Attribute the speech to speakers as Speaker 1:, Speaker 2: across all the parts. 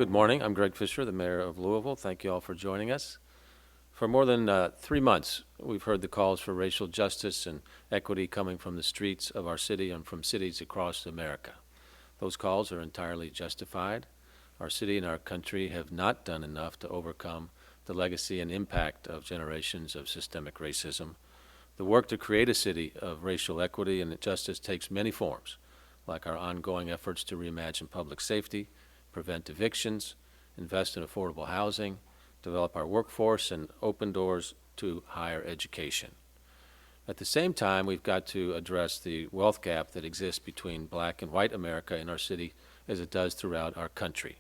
Speaker 1: Good morning. I'm Greg Fischer, the mayor of Louisville. Thank you all for joining us. For more than 3 months, we've heard the calls for racial justice and equity coming from the streets of our city and from cities across America. Those calls are entirely justified. Our city and our country have not done enough to overcome the legacy and impact of generations of systemic racism. The work to create a city of racial equity and justice takes many forms, like our ongoing efforts to reimagine public safety, prevent evictions, invest in affordable housing, develop our workforce, and open doors to higher education. At the same time, we've got to address the wealth gap that exists between black and white America in our city as it does throughout our country.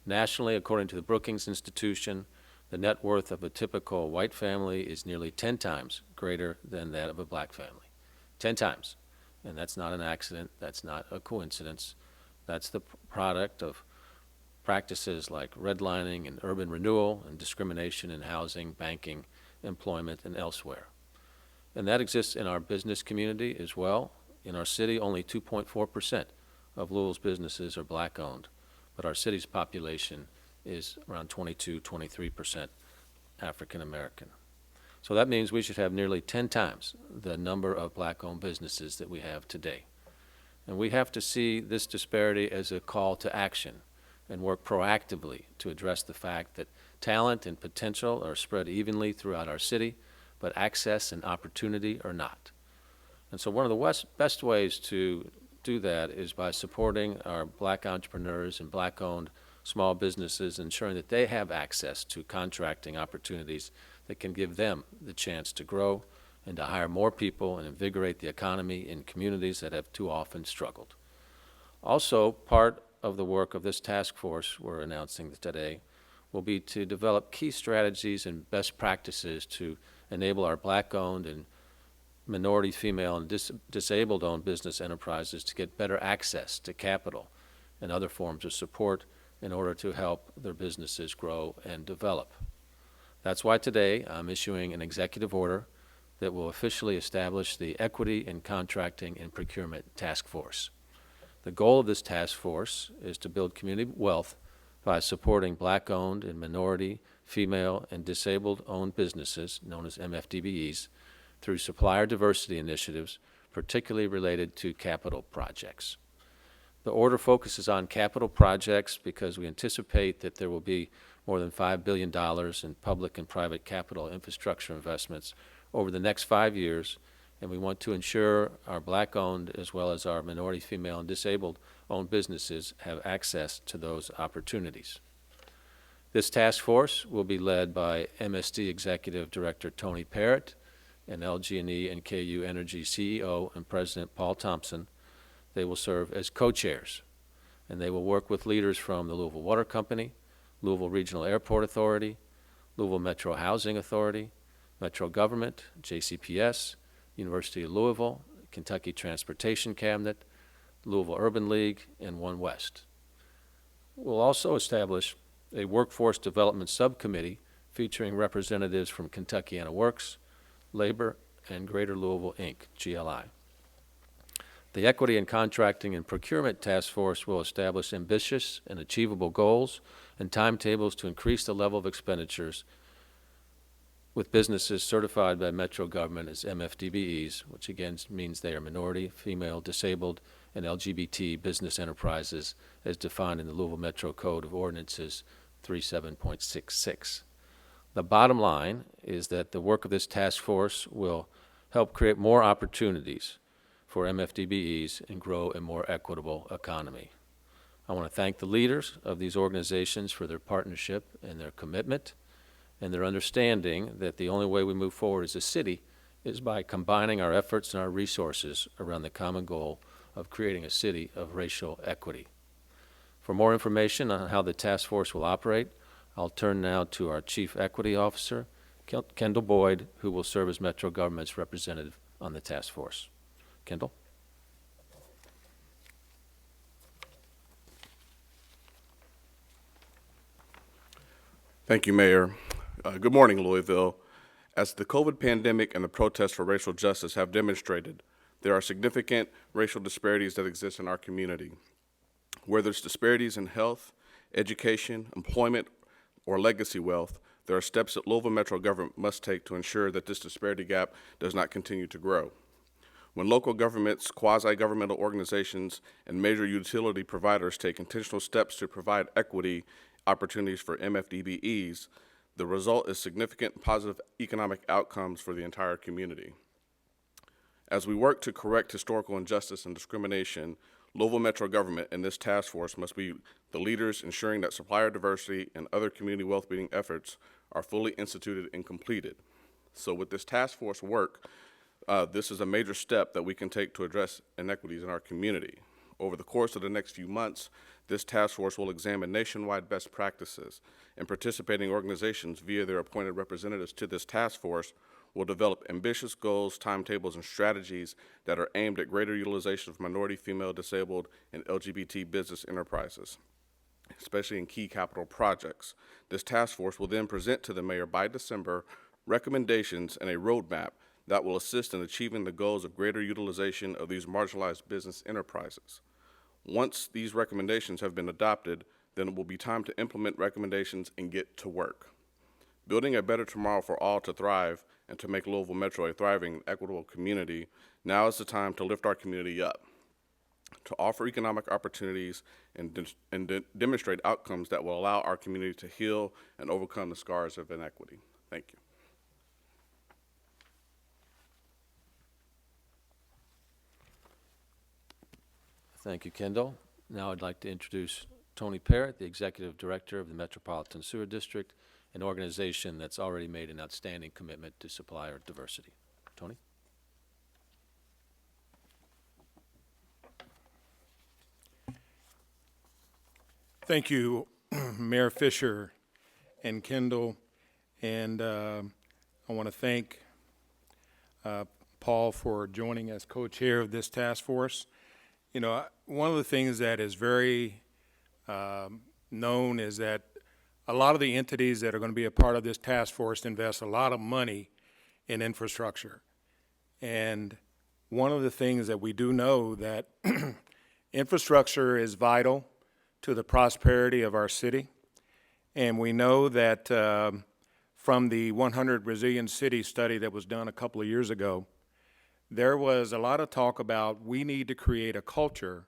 Speaker 1: Nationally, according to the Brookings Institution, the net worth of a typical white family is nearly 10 times greater than that of a black family. 10 times. And that's not an accident. That's not a coincidence. That's the product of practices like redlining and urban renewal and discrimination in housing, banking, employment, and elsewhere. And that exists in our business community as well. In our city, only 2.4% of Louisville's businesses are black-owned, but our city's population is around 23% African American. So that means we should have nearly 10 times the number of black-owned businesses that we have today. And we have to see this disparity as a call to action and work proactively to address the fact that talent and potential are spread evenly throughout our city, but access and opportunity are not. And so one of the best ways to do that is by supporting our black entrepreneurs and black-owned small businesses, ensuring that they have access to contracting opportunities that can give them the chance to grow and to hire more people and invigorate the economy in communities that have too often struggled. Also, part of the work of this task force we're announcing today will be to develop key strategies and best practices to enable our black-owned and minority, female, and disabled-owned business enterprises to get better access to capital and other forms of support in order to help their businesses grow and develop. That's why today I'm issuing an executive order that will officially establish the Equity in Contracting and Procurement Task Force. The goal of this task force is to build community wealth by supporting black-owned and minority, female, and disabled-owned businesses, known as MFDBEs, through supplier diversity initiatives, particularly related to capital projects. The order focuses on capital projects because we anticipate that there will be more than $5 billion in public and private capital infrastructure investments over the next 5 years, and we want to ensure our black-owned as well as our minority, female, and disabled-owned businesses have access to those opportunities. This task force will be led by MSD Executive Director Tony Parrott and LG&E and KU Energy CEO and President Paul Thompson. They will serve as co-chairs, and they will work with leaders from the Louisville Water Company, Louisville Regional Airport Authority, Louisville Metro Housing Authority, Metro Government, JCPS, University of Louisville, Kentucky Transportation Cabinet, Louisville Urban League, and One West. We'll also establish a workforce development subcommittee featuring representatives from Kentuckiana Works, Labor, and Greater Louisville, Inc., GLI. The Equity in Contracting and Procurement Task Force will establish ambitious and achievable goals and timetables to increase the level of expenditures with businesses certified by Metro Government as MFDBEs, which again means they are minority, female, disabled, and LGBT business enterprises as defined in the Louisville Metro Code of Ordinances 37.66. The bottom line is that the work of this task force will help create more opportunities for MFDBEs and grow a more equitable economy. I want to thank the leaders of these organizations for their partnership and their commitment and their understanding that the only way we move forward as a city is by combining our efforts and our resources around the common goal of creating a city of racial equity. For more information on how the task force will operate, I'll turn now to our Chief Equity Officer, Kendall Boyd, who will serve as Metro Government's representative on the task force. Kendall?
Speaker 2: Thank you, Mayor. Good morning, Louisville. As the COVID pandemic and the protests for racial justice have demonstrated, there are significant racial disparities that exist in our community. Where there's disparities in health, education, employment, or legacy wealth, there are steps that Louisville Metro government must take to ensure that this disparity gap does not continue to grow. When local governments, quasi-governmental organizations, and major utility providers take intentional steps to provide equity opportunities for MFDBEs, the result is significant positive economic outcomes for the entire community. As we work to correct historical injustice and discrimination, Louisville Metro government and this task force must be the leaders ensuring that supplier diversity and other community wealth-building efforts are fully instituted and completed. So with this task force work, this is a major step that we can take to address inequities in our community. Over the course of the next few months, this task force will examine nationwide best practices, and participating organizations via their appointed representatives to this task force will develop ambitious goals, timetables, and strategies that are aimed at greater utilization of minority, female, disabled, and LGBT business enterprises, especially in key capital projects. This task force will then present to the mayor by December recommendations and a roadmap that will assist in achieving the goals of greater utilization of these marginalized business enterprises. Once these recommendations have been adopted, then it will be time to implement recommendations and get to work. Building a better tomorrow for all to thrive and to make Louisville Metro a thriving, equitable community, now is the time to lift our community up, to offer economic opportunities and demonstrate outcomes that will allow our community to heal and overcome the scars of inequity. Thank you.
Speaker 1: Thank you, Kendall. Now I'd like to introduce Tony Parrott, the Executive Director of the Metropolitan Sewer District, an organization that's already made an outstanding commitment to supplier diversity. Tony?
Speaker 3: Thank you, Mayor Fischer and Kendall, and I want to thank Paul for joining as co-chair of this task force. You know, one of the things that is very known is that a lot of the entities that are going to be a part of this task force invest a lot of money in infrastructure. And one of the things that we do know that infrastructure is vital to the prosperity of our city. And we know that from the 100 Resilient Cities study that was done a couple of years ago, there was a lot of talk about we need to create a culture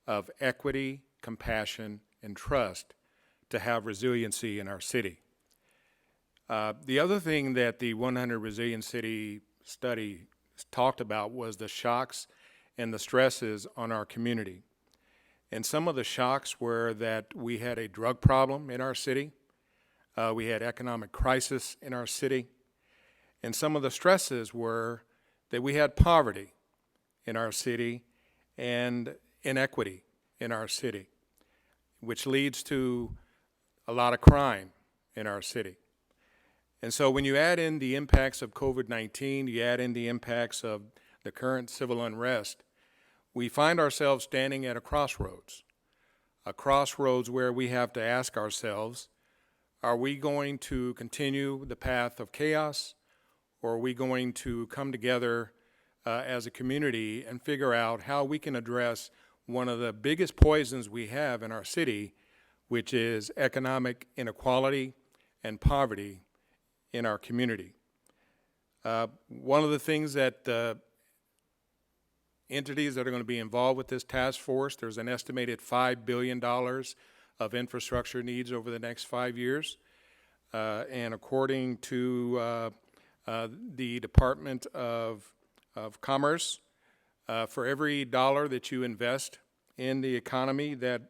Speaker 3: of equity, compassion, and trust to have resiliency in our city. The other thing that the 100 Resilient City study talked about was the shocks and the stresses on our community. And some of the shocks were that we had a drug problem in our city, we had economic crisis in our city, and some of the stresses were that we had poverty in our city and inequity in our city, which leads to a lot of crime in our city. And so when you add in the impacts of COVID-19, you add in the impacts of the current civil unrest, we find ourselves standing at a crossroads where we have to ask ourselves, are we going to continue the path of chaos, or are we going to come together as a community and figure out how we can address one of the biggest poisons we have in our city, which is economic inequality and poverty in our community. One of the things that entities that are going to be involved with this task force, there's an estimated $5 billion of infrastructure needs over the next 5 years. And according to the Department of Commerce, for every dollar that you invest in the economy, that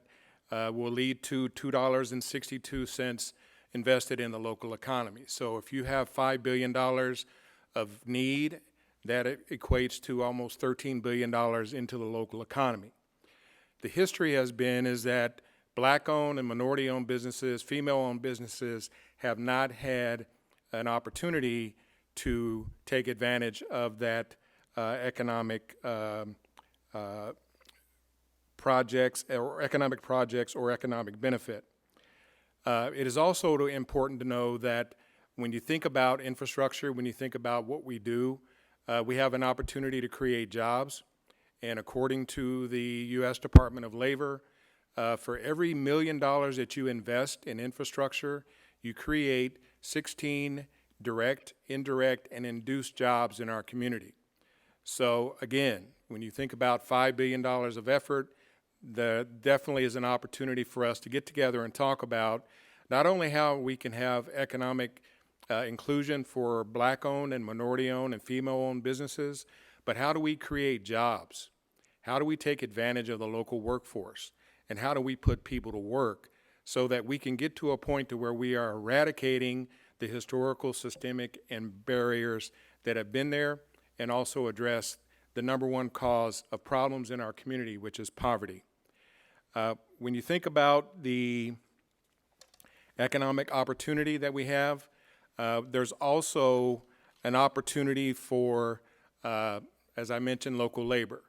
Speaker 3: will lead to $2.62 invested in the local economy. So if you have $5 billion of need, that equates to almost $13 billion into the local economy. The history has been is that black-owned and minority-owned businesses, female-owned businesses have not had an opportunity to take advantage of that economic projects or economic benefit. It is also important to know that when you think about infrastructure, when you think about what we do, we have an opportunity to create jobs. And according to the U.S. Department of Labor, For every $1 million that you invest in infrastructure, you create 16 direct, indirect, and induced jobs in our community. So again, when you think about $5 billion of effort, there definitely is an opportunity for us to get together and talk about not only how we can have economic inclusion for Black-owned and minority-owned and female-owned businesses, but how do we create jobs? How do we take advantage of the local workforce? And how do we put people to work so that we can get to a point to where we are eradicating the historical, systemic, and barriers that have been there, and also address the number one cause of problems in our community, which is poverty. When you think about the economic opportunity that we have, there's also an opportunity for, as I mentioned, local labor.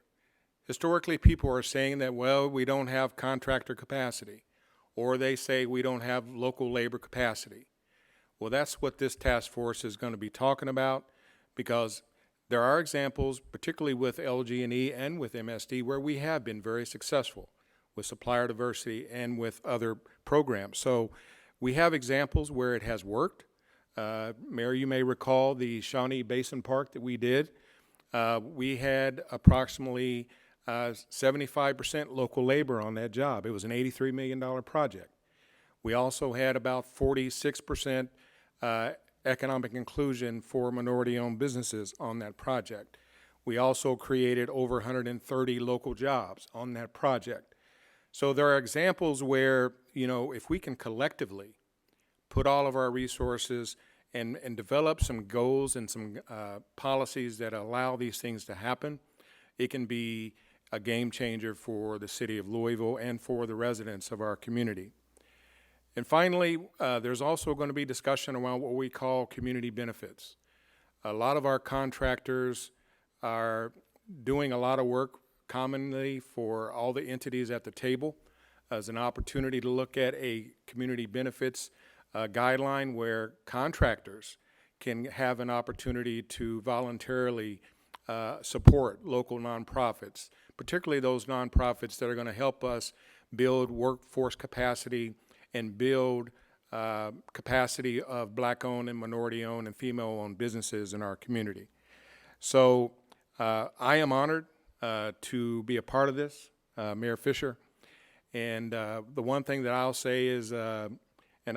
Speaker 3: Historically, people are saying that, well, we don't have contractor capacity, or they say we don't have local labor capacity. Well, that's what this task force is going to be talking about, because there are examples, particularly with LG&E and with MSD, where we have been very successful with supplier diversity and with other programs. So we have examples where it has worked. Mayor, you may recall the Shawnee Basin Park that we did. We had approximately 75% local labor on that job. It was an $83 million project. We also had about 46% economic inclusion for minority-owned businesses on that project. We also created over 130 local jobs on that project. So there are examples where, you know, if we can collectively put all of our resources and develop some goals and some policies that allow these things to happen, it can be a game changer for the city of Louisville and for the residents of our community. And finally, there's also going to be discussion around what we call community benefits. A lot of our contractors are doing a lot of work commonly for all the entities at the table as an opportunity to look at a community benefits guideline where contractors can have an opportunity to voluntarily support local nonprofits, particularly those nonprofits that are going to help us build workforce capacity and build capacity of Black-owned and minority-owned and female-owned businesses in our community. So I am honored to be a part of this, Mayor Fischer. And the one thing that I'll say is, and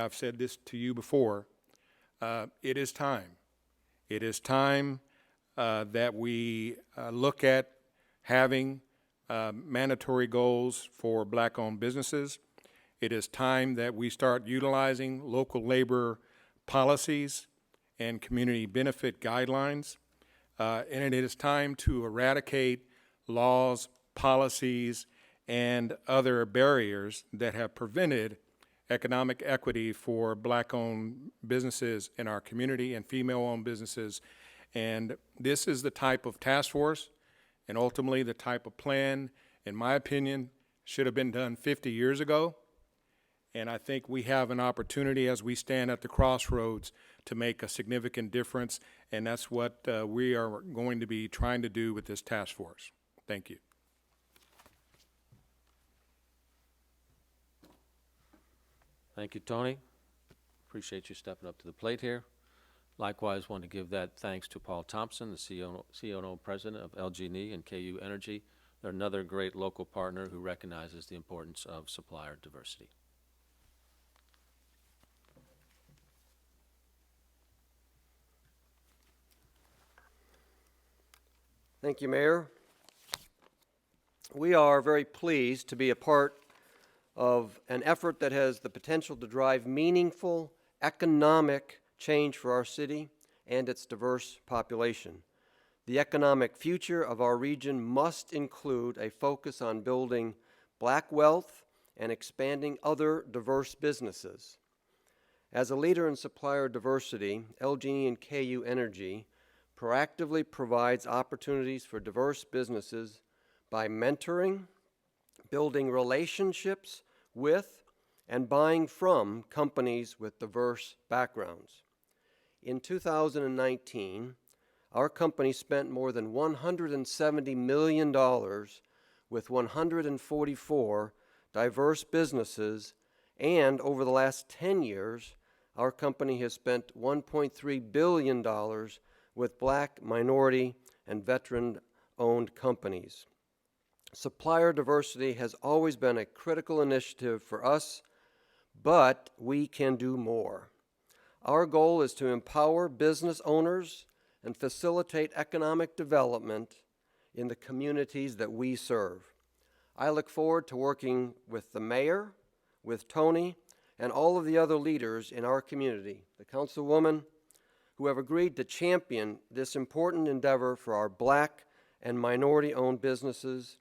Speaker 3: I've said this to you before, it is time. It is time that we look at having mandatory goals for Black-owned businesses. It is time that we start utilizing local labor policies and community benefit guidelines. And it is time to eradicate laws, policies, and other barriers that have prevented economic equity for Black-owned businesses in our community and female-owned businesses. And this is the type of task force and ultimately the type of plan, in my opinion, should have been done 50 years ago. And I think we have an opportunity as we stand at the crossroads to make a significant difference, and that's what we are going to be trying to do with this task force. Thank you.
Speaker 1: Thank you, Tony. Appreciate you stepping up to the plate here. Likewise, want to give that thanks to Paul Thompson, the CEO and president of LG&E and KU Energy. They're another great local partner who recognizes the importance of supplier diversity.
Speaker 4: Thank you, Mayor. We are very pleased to be a part of an effort that has the potential to drive meaningful economic change for our city and its diverse population. The economic future of our region must include a focus on building Black wealth and expanding other diverse businesses. As a leader in supplier diversity, LG&E and KU Energy proactively provides opportunities for diverse businesses by mentoring, building relationships with, and buying from companies with diverse backgrounds. In 2019, our company spent more than $170 million with 144 diverse businesses, and over the last 10 years, our company has spent $1.3 billion with Black, minority, and veteran-owned companies. Supplier diversity has always been a critical initiative for us, but we can do more. Our goal is to empower business owners and facilitate economic development in the communities that we serve. I look forward to working with the mayor, with Tony, and all of the other leaders in our community, the councilwoman, who have agreed to champion this important endeavor for our Black and minority-owned businesses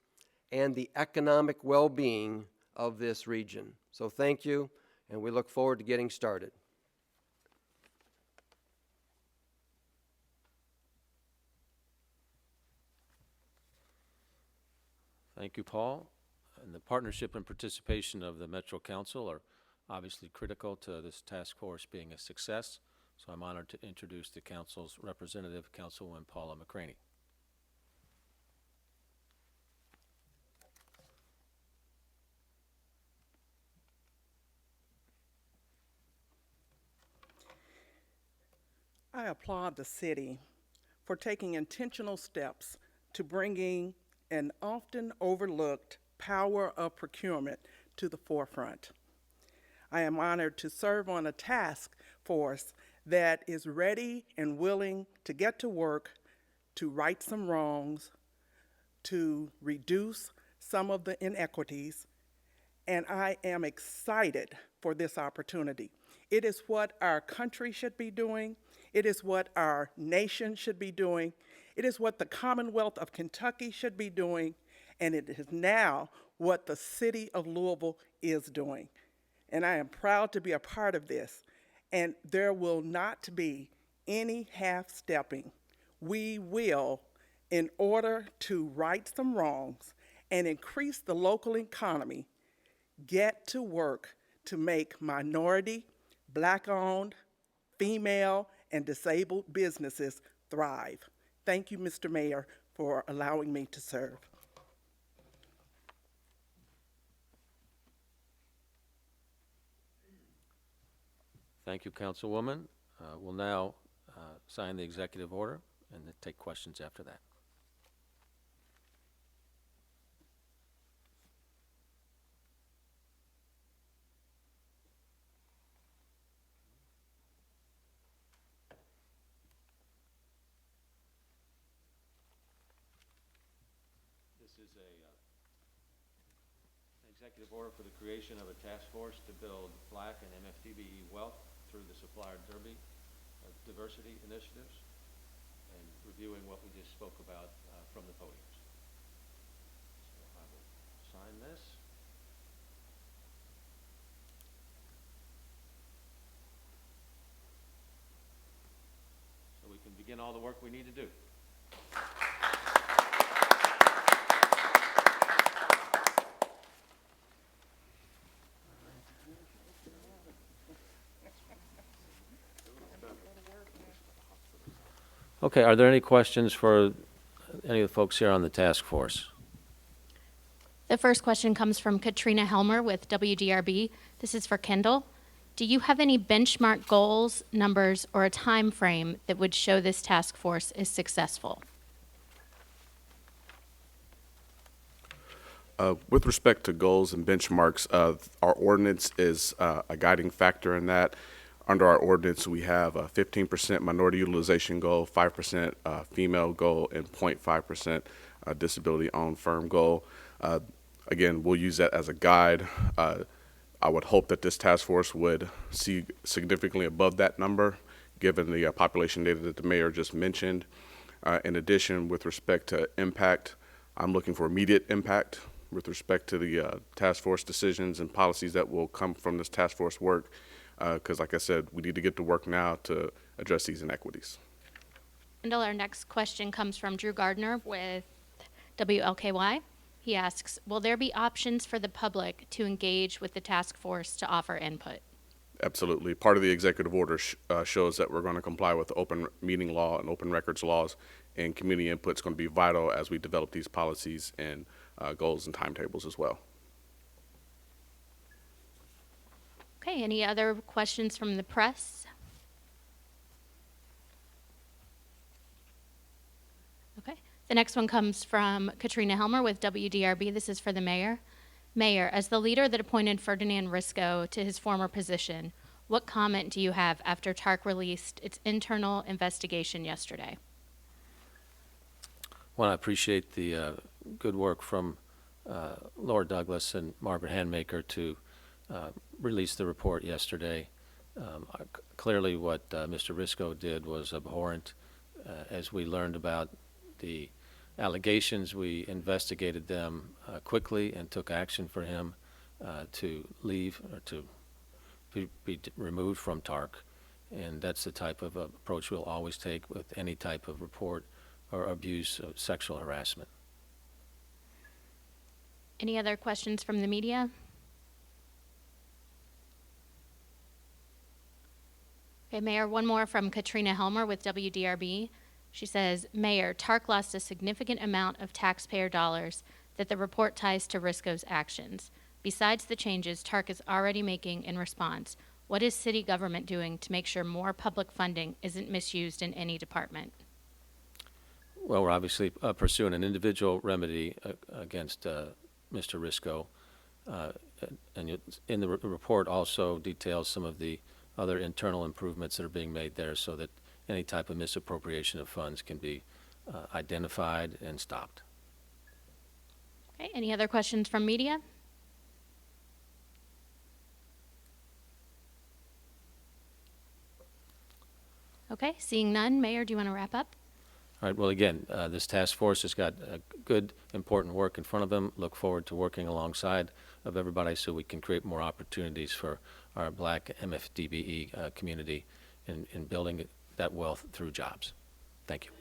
Speaker 4: and the economic well-being of this region. So thank you, and we look forward to getting started.
Speaker 1: Thank you, Paul. And the partnership and participation of the Metro Council are obviously critical to this task force being a success. So I'm honored to introduce the council's representative, Councilwoman Paula McCraney.
Speaker 5: I applaud the city for taking intentional steps to bringing an often overlooked power of procurement to the forefront. I am honored to serve on a task force that is ready and willing to get to work to right some wrongs, to reduce some of the inequities, and I am excited for this opportunity. It is what our country should be doing. It is what our nation should be doing. It is what the Commonwealth of Kentucky should be doing, and it is now what the city of Louisville is doing. And I am proud to be a part of this, and there will not be any half-stepping. We will, in order to right some wrongs and increase the local economy, get to work to make minority, Black-owned, female, and disabled businesses thrive. Thank you, Mr. Mayor, for allowing me to serve.
Speaker 1: Thank you, Councilwoman. We'll now sign the executive order and then take questions after that. This is an executive order for the creation of a task force to build Black and MFDBE wealth through the Supplier Derby diversity initiatives and reviewing what we just spoke about from the podiums. So I will sign this. So we can begin all the work we need to do. Okay, are there any questions for any of the folks here on the task force?
Speaker 6: The first question comes from Katrina Helmer with WDRB. This is for Kendall. Do you have any benchmark goals, numbers, or a time frame that would show this task force is successful?
Speaker 2: With respect to goals and benchmarks, our ordinance is a guiding factor in that. Under our ordinance, we have a 15% minority utilization goal, 5% female goal, and 0.5% disability-owned firm goal. Again, we'll use that as a guide. I would hope that this task force would see significantly above that number, given the population data that the mayor just mentioned. In addition, with respect to impact, I'm looking for immediate impact with respect to the task force decisions and policies that will come from this task force work. Because like I said, we need to get to work now to address these inequities.
Speaker 6: Kendall, our next question comes from Drew Gardner with WLKY. He asks, will there be options for the public to engage with the task force to offer input?
Speaker 2: Absolutely. Part of the executive order shows that we're going to comply with the open meeting law and open records laws, and community input is going to be vital as we develop these policies and goals and timetables as well.
Speaker 6: Okay, any other questions from the press? Okay, the next one comes from Katrina Helmer with WDRB. This is for the mayor. Mayor, as the leader that appointed Ferdinand Risco to his former position, what comment do you have after TARC released its internal investigation yesterday?
Speaker 1: Well, I appreciate the good work from Laura Douglas and Margaret Handmaker to release the report yesterday. Clearly what Mr. Risco did was abhorrent. As we learned about the allegations, we investigated them quickly and took action for him to leave or to be removed from TARC. And that's the type of approach we'll always take with any type of report or abuse of sexual harassment.
Speaker 6: Any other questions from the media? Okay, Mayor, one more from Katrina Helmer with WDRB. She says, Mayor, TARC lost a significant amount of taxpayer dollars that the report ties to Risco's actions. Besides the changes TARC is already making in response, what is city government doing to make sure more public funding isn't misused in any department?
Speaker 1: Well, we're obviously pursuing an individual remedy against Mr. Risco. And in the report also details some of the other internal improvements that are being made there so that any type of misappropriation of funds can be identified and stopped.
Speaker 6: Okay, any other questions from media? Okay, seeing none, Mayor, do you want to wrap up?
Speaker 1: All right, well, again, this task force has got good, important work in front of them. Look forward to working alongside of everybody so we can create more opportunities for our Black MFDBE community in building that wealth through jobs. Thank you.